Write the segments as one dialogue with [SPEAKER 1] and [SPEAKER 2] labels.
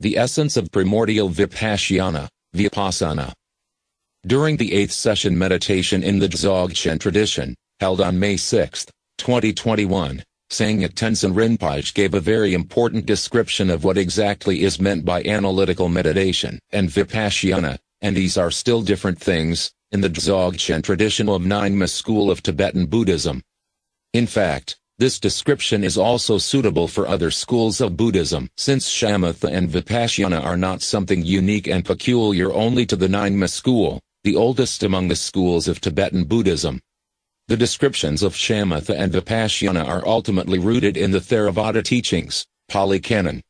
[SPEAKER 1] The essence of primordial vipassana, vipassana. During the 8th session meditation in the Dzogchen tradition, held on May 6, 2021, Sangye Tenzin Rinpoche gave a very important description of what exactly is meant by analytical meditation and vipassana, and these are still different things, in the Dzogchen traditional Nyingma school of Tibetan Buddhism. In fact, this description is also suitable for other schools of Buddhism, since shamatha and vipassana are not something unique and peculiar only to the Nyingma school, the oldest among the schools of Tibetan Buddhism. The descriptions of shamatha and vipassana are ultimately rooted in the Theravada teachings, Pali Canon.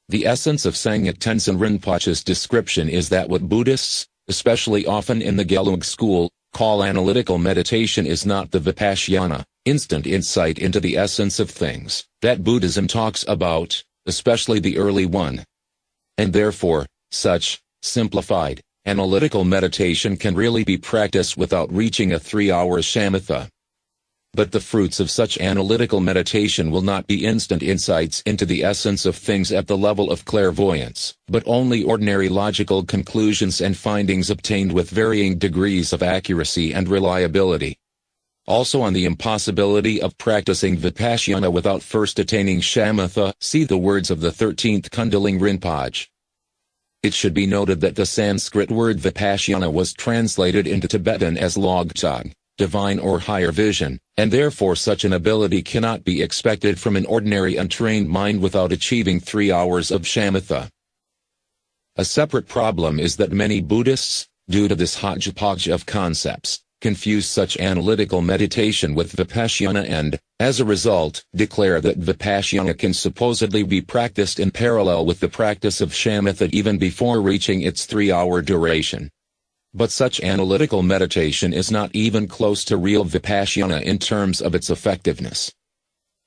[SPEAKER 1] The essence of Sangye Tenzin Rinpoche's description is that what Buddhists, especially often in the Gelug school, call analytical meditation is not the vipassana, instant insight into the essence of things, that Buddhism talks about, especially the early one. And therefore, such, simplified, analytical meditation can really be practiced without reaching a 3-hour shamatha. But the fruits of such analytical meditation will not be instant insights into the essence of things at the level of clairvoyance, but only ordinary logical conclusions and findings obtained with varying degrees of accuracy and reliability. Also on the impossibility of practicing vipassana without first attaining shamatha, see the words of the 13th Kundalini Rinpoche. It should be noted that the Sanskrit word vipassana was translated into Tibetan as logtog, divine or higher vision, and therefore such an ability cannot be expected from an ordinary untrained mind without achieving 3 hours of shamatha. A separate problem is that many Buddhists, due to this hodgepodge of concepts, confuse such analytical meditation with vipassana and, as a result, declare that vipassana can supposedly be practiced in parallel with the practice of shamatha even before reaching its 3-hour duration. But such analytical meditation is not even close to real vipassana in terms of its effectiveness.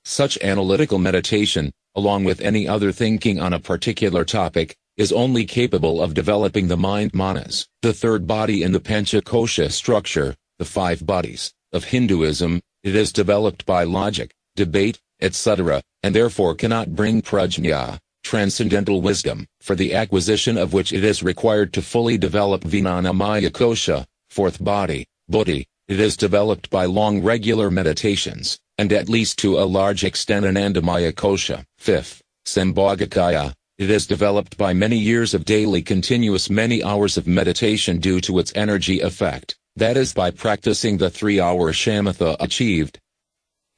[SPEAKER 1] Such analytical meditation, along with any other thinking on a particular topic, is only capable of developing the mind manas, the third body in the Panchakosha structure, the 5 bodies, of Hinduism. It is developed by logic, debate, etc., and therefore cannot bring prajna, transcendental wisdom, for the acquisition of which it is required to fully develop Vijnanamaya kosha, 4th body, buddhi. It is developed by long regular meditations, and at least to a large extent Anandamaya kosha, 5th, sambhogakaya. It is developed by many years of daily continuous many hours of meditation due to its energy effect, that is by practicing the 3-hour shamatha achieved.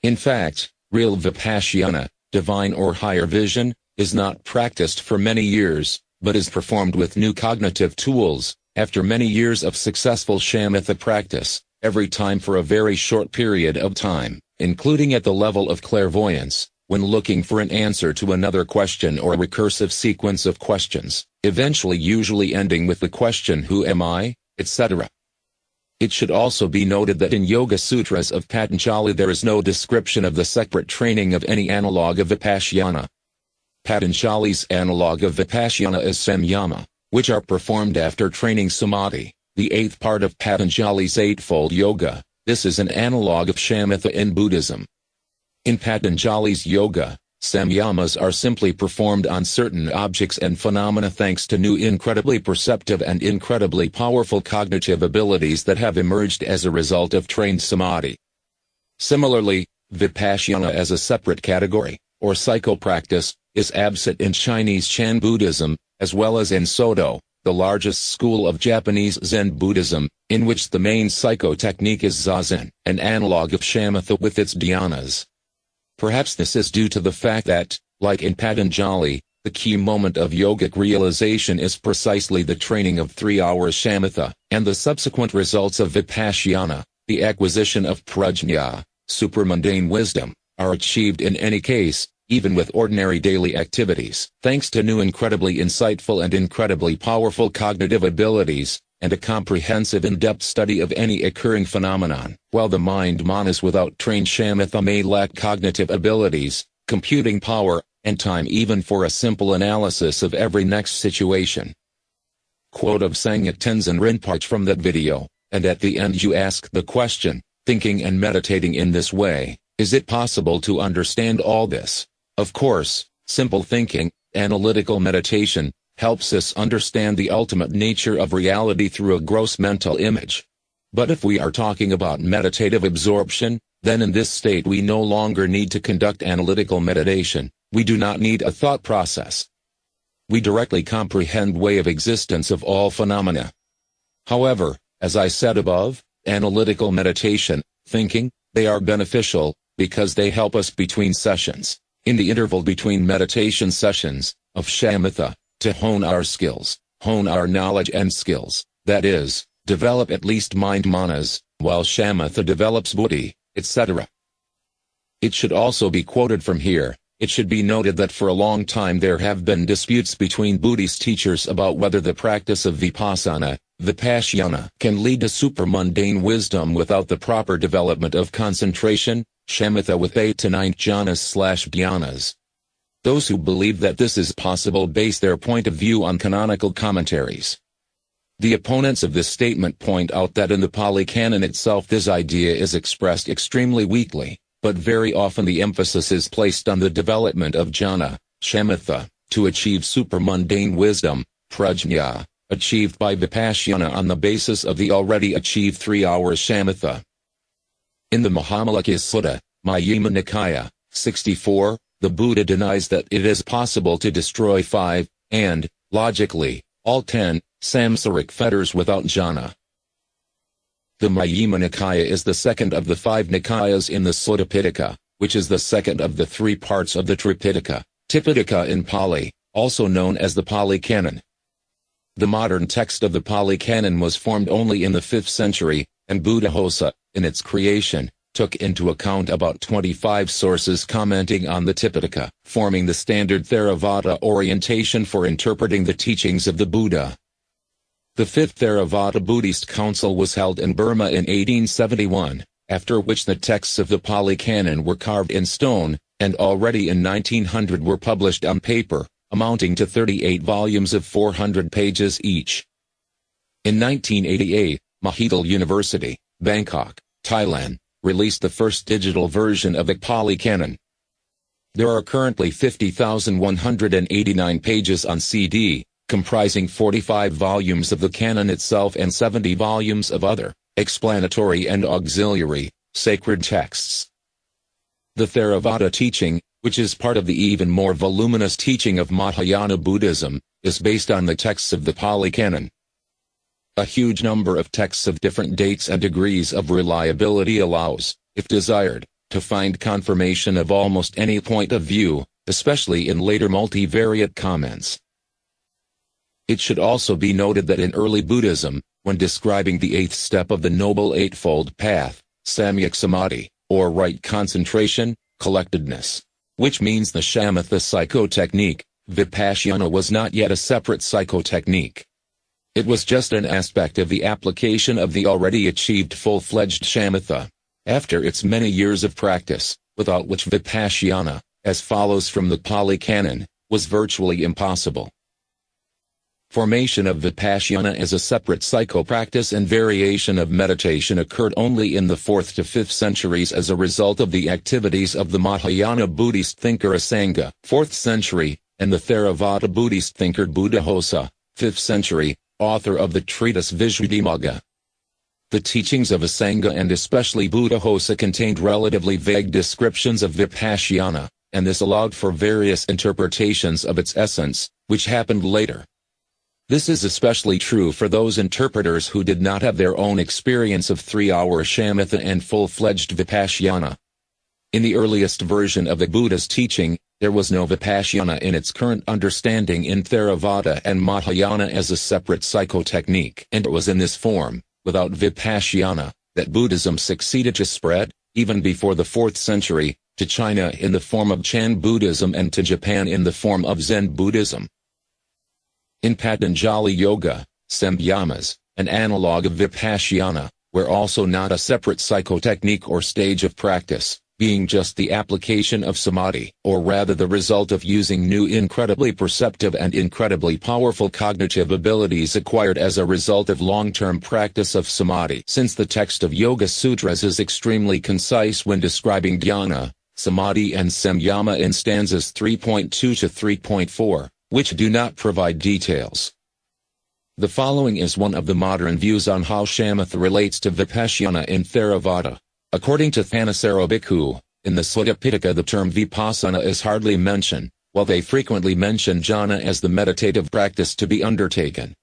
[SPEAKER 1] In fact, real vipassana, divine or higher vision, is not practiced for many years, but is performed with new cognitive tools, after many years of successful shamatha practice, every time for a very short period of time, including at the level of clairvoyance, when looking for an answer to another question or a recursive sequence of questions, eventually usually ending with the question who am I, etc. It should also be noted that in Yoga Sutras of Patanjali there is no description of the separate training of any analog of vipassana. Patanjali's analog of vipassana is samyama, which are performed after training samadhi, the 8th part of Patanjali's Eightfold Yoga. This is an analog of shamatha in Buddhism. In Patanjali's yoga, samyamas are simply performed on certain objects and phenomena thanks to new incredibly perceptive and incredibly powerful cognitive abilities that have emerged as a result of trained samadhi. Similarly, vipassana as a separate category, or psychopractice, is absent in Chinese Chan Buddhism, as well as in Soto, the largest school of Japanese Zen Buddhism, in which the main psychotechnique is zazen, an analog of shamatha with its dhyanas. Perhaps this is due to the fact that, like in Patanjali, the key moment of yogic realization is precisely the training of 3 hours shamatha, and the subsequent results of vipassana, the acquisition of prajna, supramundane wisdom, are achieved in any case, even with ordinary daily activities, thanks to new incredibly insightful and incredibly powerful cognitive abilities, and a comprehensive in-depth study of any occurring phenomenon, while the mind manas without trained shamatha may lack cognitive abilities, computing power, and time even for a simple analysis of every next situation. Quote of Sangye Tenzin Rinpoche from that video, and at the end you ask the question, thinking and meditating in this way, is it possible to understand all this? Of course, simple thinking, Analytical meditation helps us understand the ultimate nature of reality through a gross mental image. But if we are talking about meditative absorption, then in this state we no longer need to conduct analytical meditation. We do not need a thought process. We directly comprehend way of existence of all phenomena. However, as I said above, analytical meditation, thinking, they are beneficial, because they help us between sessions, in the interval between meditation sessions, of shamatha, to hone our skills, hone our knowledge and skills, that is, develop at least mind manas, while shamatha develops buddhi, etc. It should also be quoted from here. It should be noted that for a long time there have been disputes between Buddhist teachers about whether the practice of vipashyana can lead to supramundane wisdom without the proper development of concentration, shamatha with 8 to 9 jhanas/dhyanas. Those who believe that this is possible base their point of view on canonical commentaries. The opponents of this statement point out that in the Pali Canon itself this idea is expressed extremely weakly, but very often the emphasis is placed on the development of jhana, shamatha, to achieve supramundane wisdom, prajna, achieved by vipashyana on the basis of the already achieved 3 hours shamatha. In the Mahamallaka Sutta, Majjhima Nikaya, 64, the Buddha denies that it is possible to destroy 5, and, logically, all 10, samsaric fetters without jhana. The Majjhima Nikaya is the second of the 5 Nikayas in the Sutta Pitaka, which is the second of the 3 parts of the Tripitaka, Tipitaka in Pali, also known as the Pali Canon. The modern text of the Pali Canon was formed only in the 5th century, and Buddhaghosa, in its creation, took into account about 25 sources commenting on the Tipitaka, forming the standard Theravada orientation for interpreting the teachings of the Buddha. The 5th Theravada Buddhist Council was held in Burma in 1871, after which the texts of the Pali Canon were carved in stone, and already in 1900 were published on paper, amounting to 38 volumes of 400 pages each. In 1988, Mahidol University, Bangkok, Thailand, released the first digital version of the Pali Canon. There are currently 50,189 pages on CD, comprising 45 volumes of the canon itself and 70 volumes of other, explanatory and auxiliary, sacred texts. The Theravada teaching, which is part of the even more voluminous teaching of Mahayana Buddhism, is based on the texts of the Pali Canon. A huge number of texts of different dates and degrees of reliability allows, if desired, to find confirmation of almost any point of view, especially in later multivariate comments. It should also be noted that in early Buddhism, when describing the 8th step of the Noble Eightfold Path, samyak samadhi, or right concentration, collectedness, which means the shamatha psychotechnique, vipashyana was not yet a separate psychotechnique. It was just an aspect of the application of the already achieved full-fledged shamatha, after its many years of practice, without which vipashyana, as follows from the Pali Canon, was virtually impossible. Formation of vipashyana as a separate psycho-practice and variation of meditation occurred only in the 4th to 5th centuries as a result of the activities of the Mahayana Buddhist thinker Asanga, 4th century, and the Theravada Buddhist thinker Buddhaghosa, 5th century, author of the treatise Visuddhimagga. The teachings of Asanga and especially Buddhaghosa contained relatively vague descriptions of vipashyana, and this allowed for various interpretations of its essence, which happened later. This is especially true for those interpreters who did not have their own experience of 3-hour shamatha and full-fledged vipashyana. In the earliest version of the Buddha's teaching, there was no vipashyana in its current understanding in Theravada and Mahayana as a separate psychotechnique, and it was in this form, without vipashyana, that Buddhism succeeded to spread, even before the 4th century, to China in the form of Chan Buddhism and to Japan in the form of Zen Buddhism. In Patanjali Yoga, samyamas, an analog of vipashyana, were also not a separate psychotechnique or stage of practice, being just the application of samadhi, or rather the result of using new incredibly perceptive and incredibly powerful cognitive abilities acquired as a result of long-term practice of samadhi. Since the text of Yoga Sutras is extremely concise when describing dhyana, samadhi and samyama in stanzas 3.2 to 3.4, which do not provide details. The following is one of the modern views on how shamatha relates to vipashyana in Theravada. According to Thanissaro Bhikkhu, in the Sutta Pitaka the term vipassana is hardly mentioned, while they frequently mention jhana as the meditative practice to be undertaken.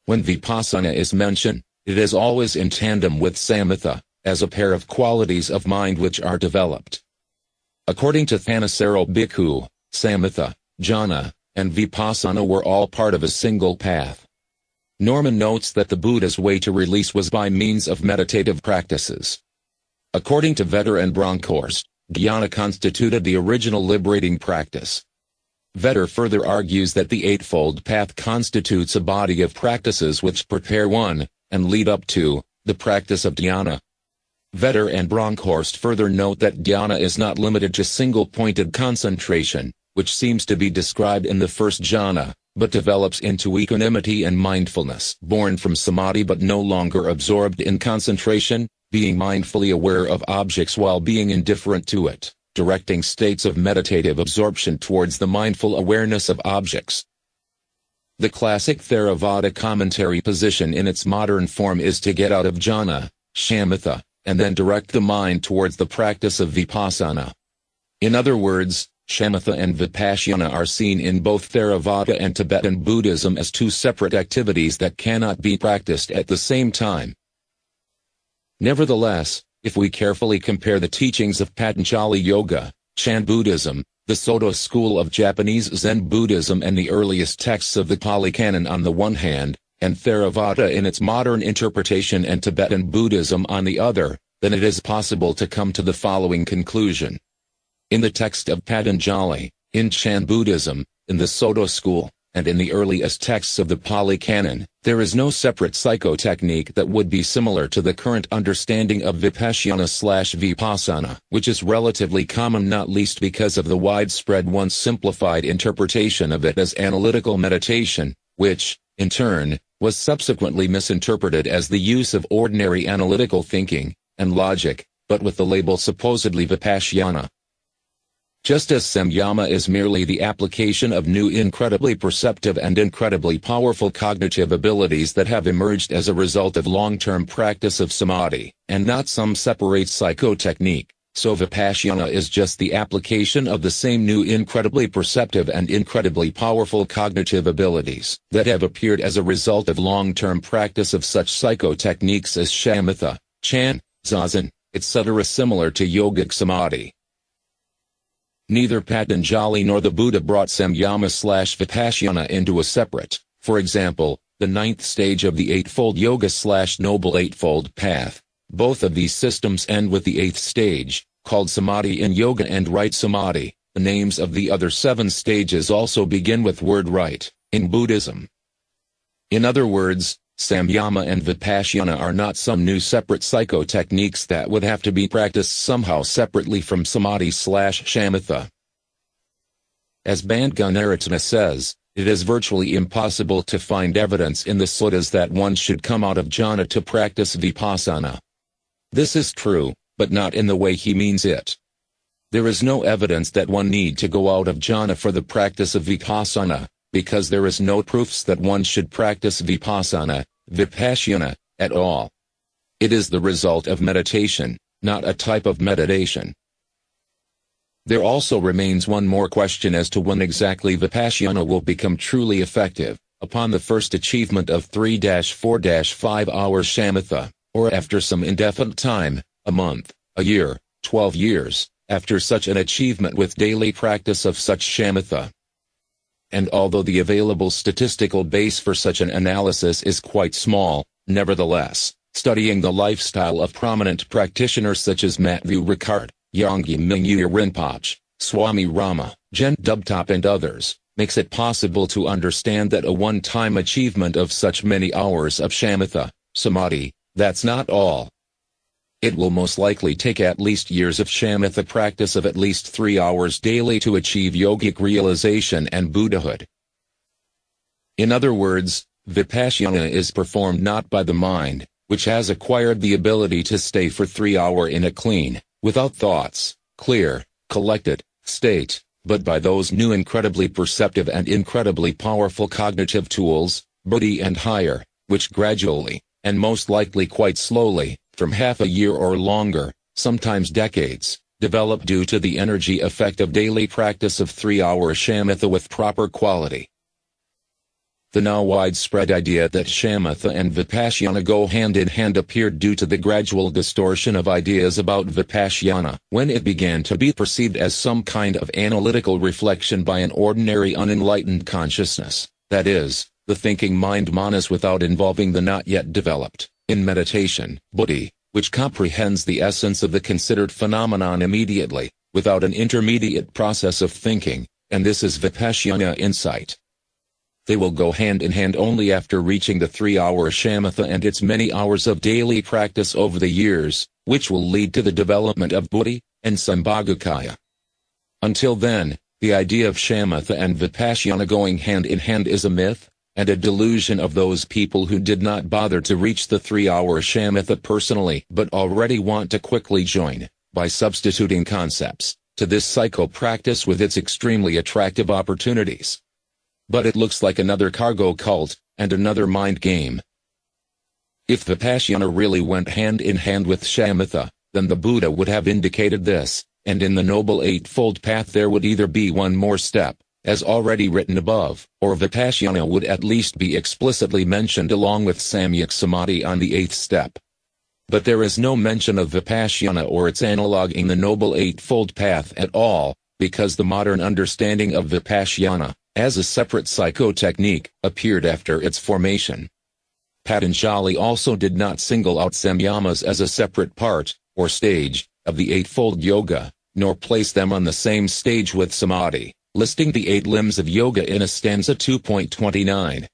[SPEAKER 1] When vipassana is mentioned, it is always in tandem with samatha, as a pair of qualities of mind which are developed. According to Thanissaro Bhikkhu, samatha, jhana, and vipassana were all part of a single path. Norman notes that the Buddha's way to release was by means of meditative practices. According to Vedder and Bronkhorst, dhyana constituted the original liberating practice. Vedder further argues that the Eightfold Path constitutes a body of practices which prepare one, and lead up to, the practice of dhyana. Vedder and Bronkhorst further note that dhyana is not limited to single-pointed concentration, which seems to be described in the first jhana, but develops into equanimity and mindfulness, born from samadhi but no longer absorbed in concentration, being mindfully aware of objects while being indifferent to it, directing states of meditative absorption towards the mindful awareness of objects. The classic Theravada commentary position in its modern form is to get out of jhana, shamatha, and then direct the mind towards the practice of vipassana. In other words, shamatha and vipassana are seen in both Theravada and Tibetan Buddhism as two separate activities that cannot be practiced at the same time. Nevertheless, if we carefully compare the teachings of Patanjali Yoga, Chan Buddhism, the Soto school of Japanese Zen Buddhism and the earliest texts of the Pali Canon on the one hand, and Theravada in its modern interpretation and Tibetan Buddhism on the other, then it is possible to come to the following conclusion. In the text of Patanjali, in Chan Buddhism, in the Soto school, and in the earliest texts of the Pali Canon, there is no separate psychotechnique that would be similar to the current understanding of vipashyana/vipassana, which is relatively common not least because of the widespread once simplified interpretation of it as analytical meditation, which, in turn, was subsequently misinterpreted as the use of ordinary analytical thinking and logic, but with the label supposedly vipashyana. Just as samyama is merely the application of new incredibly perceptive and incredibly powerful cognitive abilities that have emerged as a result of long-term practice of samadhi, and not some separate psychotechnique, so vipassana is just the application of the same new incredibly perceptive and incredibly powerful cognitive abilities that have appeared as a result of long-term practice of such psychotechniques as shamatha, chan, zazen, etc. similar to yogic samadhi. Neither Patanjali nor the Buddha brought samyama/vipassana into a separate, for example, the ninth stage of the Eightfold Yoga/Noble Eightfold Path. Both of these systems end with the eighth stage, called samadhi in yoga and right samadhi. The names of the other seven stages also begin with word right, in Buddhism. In other words, samyama and vipassana are not some new separate psychotechniques that would have to be practiced somehow separately from samadhi/shamatha. As Bandhanaratana says, it is virtually impossible to find evidence in the suttas that one should come out of jhana to practice vipassana. This is true, but not in the way he means it. There is no evidence that one need to go out of jhana for the practice of vipassana, because there is no proofs that one should practice vipassana, at all. It is the result of meditation, not a type of meditation. There also remains one more question as to when exactly vipassana will become truly effective, upon the first achievement of 3-4-5 hours shamatha, or after some indefinite time, a month, a year, 12 years, after such an achievement with daily practice of such shamatha. And although the available statistical base for such an analysis is quite small, nevertheless, studying the lifestyle of prominent practitioners such as Matthew Ricard, Yongey Mingyur Rinpoche, Swami Rama, Jen Dubtop and others, makes it possible to understand that a one-time achievement of such many hours of shamatha, samadhi, that's not all. It will most likely take at least years of shamatha practice of at least 3 hours daily to achieve yogic realization and Buddhahood. In other words, vipassana is performed not by the mind, which has acquired the ability to stay for 3 hours in a clean, without thoughts, clear, collected state, but by those new incredibly perceptive and incredibly powerful cognitive tools, buddhi and higher, which gradually, and most likely quite slowly, from half a year or longer, sometimes decades, develop due to the energy effect of daily practice of 3-hour shamatha with proper quality. The now widespread idea that shamatha and vipassana go hand in hand appeared due to the gradual distortion of ideas about vipassana, when it began to be perceived as some kind of analytical reflection by an ordinary unenlightened consciousness, that is, the thinking mind manas without involving the not yet developed, in meditation, buddhi, which comprehends the essence of the considered phenomenon immediately, without an intermediate process of thinking, and this is vipassana insight. They will go hand in hand only after reaching the 3-hour shamatha and its many hours of daily practice over the years, which will lead to the development of buddhi and sambhogakaya. Until then, the idea of shamatha and vipassana going hand in hand is a myth, and a delusion of those people who did not bother to reach the 3-hour shamatha personally but already want to quickly join, by substituting concepts, to this psycho-practice with its extremely attractive opportunities. But it looks like another cargo cult, and another mind game. If vipassana really went hand in hand with shamatha, then the Buddha would have indicated this, and in the Noble Eightfold Path there would either be one more step, as already written above, or vipassana would at least be explicitly mentioned along with samyak samadhi on the 8th step. But there is no mention of vipassana or its analog in the Noble Eightfold Path at all, because the modern understanding of vipassana, as a separate psychotechnique, appeared after its formation. Patanjali also did not single out samyamas as a separate part, or stage, of the Eightfold Yoga, nor place them on the same stage with samadhi, listing the 8 limbs of yoga in a stanza 2.29.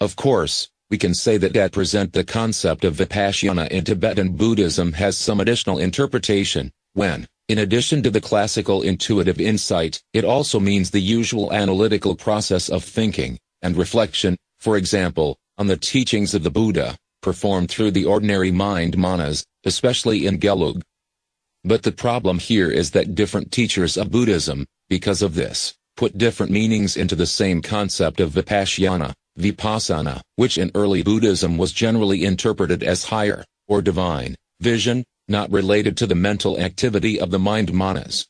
[SPEAKER 1] Of course, we can say that at present the concept of vipassana in Tibetan Buddhism has some additional interpretation, when, in addition to the classical intuitive insight, it also means the usual analytical process of thinking and reflection, for example, on the teachings of the Buddha, performed through the ordinary mind manas, especially in Gelug. But the problem here is that different teachers of Buddhism, because of this, put different meanings into the same concept of vipassana, vipassana, which in early Buddhism was generally interpreted as higher, or divine, vision, not related to the mental activity of the mind manas.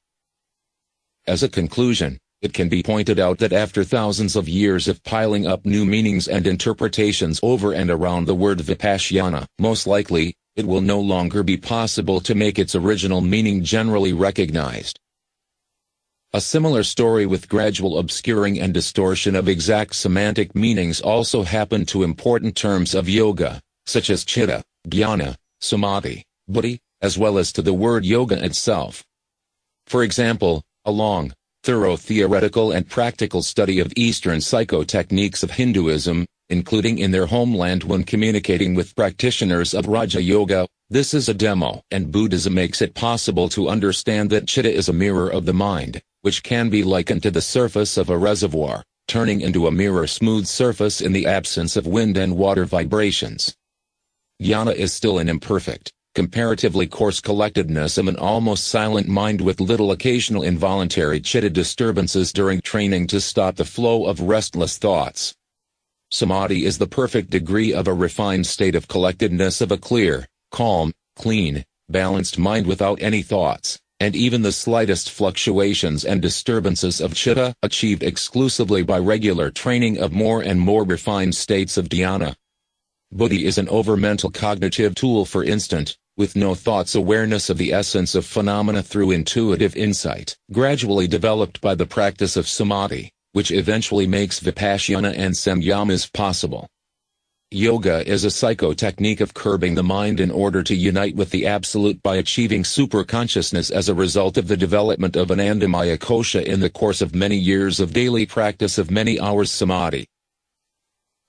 [SPEAKER 1] As a conclusion, it can be pointed out that after thousands of years of piling up new meanings and interpretations over and around the word vipassana, most likely, it will no longer be possible to make its original meaning generally recognized. A similar story with gradual obscuring and distortion of exact semantic meanings also happened to important terms of yoga, such as chitta, jnana, samadhi, buddhi, as well as to the word yoga itself. For example, a long, thorough theoretical and practical study of Eastern psychotechniques of Hinduism, including in their homeland when communicating with practitioners of Raja Yoga, this is a demo, and Buddhism makes it possible to understand that chitta is a mirror of the mind, which can be likened to the surface of a reservoir, turning into a mirror-smooth surface in the absence of wind and water vibrations. Jnana is still an imperfect, comparatively coarse collectedness of an almost silent mind with little occasional involuntary chitta disturbances during training to stop the flow of restless thoughts. Samadhi is the perfect degree of a refined state of collectedness of a clear, calm, clean, balanced mind without any thoughts, and even the slightest fluctuations and disturbances of chitta achieved exclusively by regular training of more and more refined states of dhyana. Buddhi is an over-mental cognitive tool for instant, with no thoughts awareness of the essence of phenomena through intuitive insight, gradually developed by the practice of samadhi, which eventually makes vipassana and samyamas possible. Yoga is a psychotechnique of curbing the mind in order to unite with the Absolute by achieving superconsciousness as a result of the development of anandamaya kosha in the course of many years of daily practice of many hours samadhi.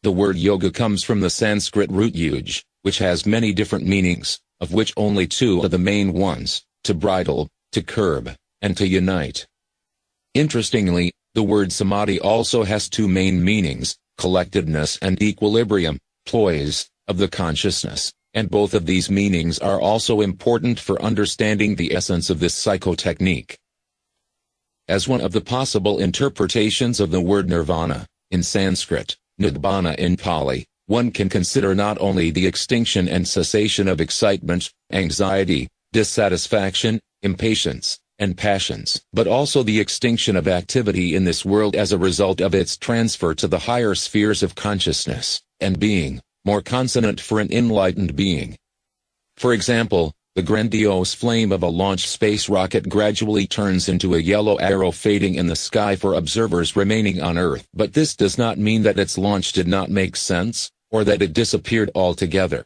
[SPEAKER 1] The word yoga comes from the Sanskrit root yuj, which has many different meanings, of which only 2 are the main ones, to bridle, to curb, and to unite. Interestingly, the word samadhi also has 2 main meanings, collectedness and equilibrium, poise, of the consciousness, and both of these meanings are also important for understanding the essence of this psychotechnique. As one of the possible interpretations of the word nirvana, in Sanskrit, nibbana in Pali, one can consider not only the extinction and cessation of excitement, anxiety, dissatisfaction, impatience, and passions, but also the extinction of activity in this world as a result of its transfer to the higher spheres of consciousness and being, more consonant for an enlightened being. For example, the grandiose flame of a launched space rocket gradually turns into a yellow arrow fading in the sky for observers remaining on Earth. But this does not mean that its launch did not make sense, or that it disappeared altogether.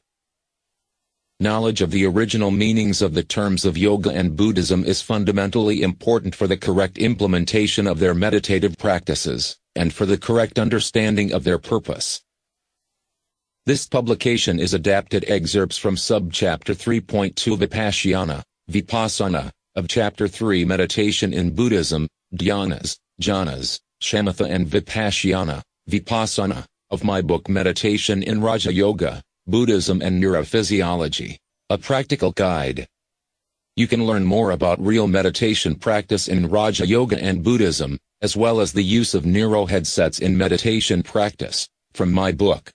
[SPEAKER 1] Knowledge of the original meanings of the terms of yoga and Buddhism is fundamentally important for the correct implementation of their meditative practices, and for the correct understanding of their purpose. This publication is adapted excerpts from Subchapter 3.2 Vipassana, of Chapter 3 Meditation in Buddhism, Dhyanas, Jhanas, Shamatha and Vipassana, of my book Meditation in Raja Yoga, Buddhism and Neurophysiology, a practical guide. You can learn more about real meditation practice in Raja Yoga and Buddhism, as well as the use of neuro headsets in meditation practice, from my book.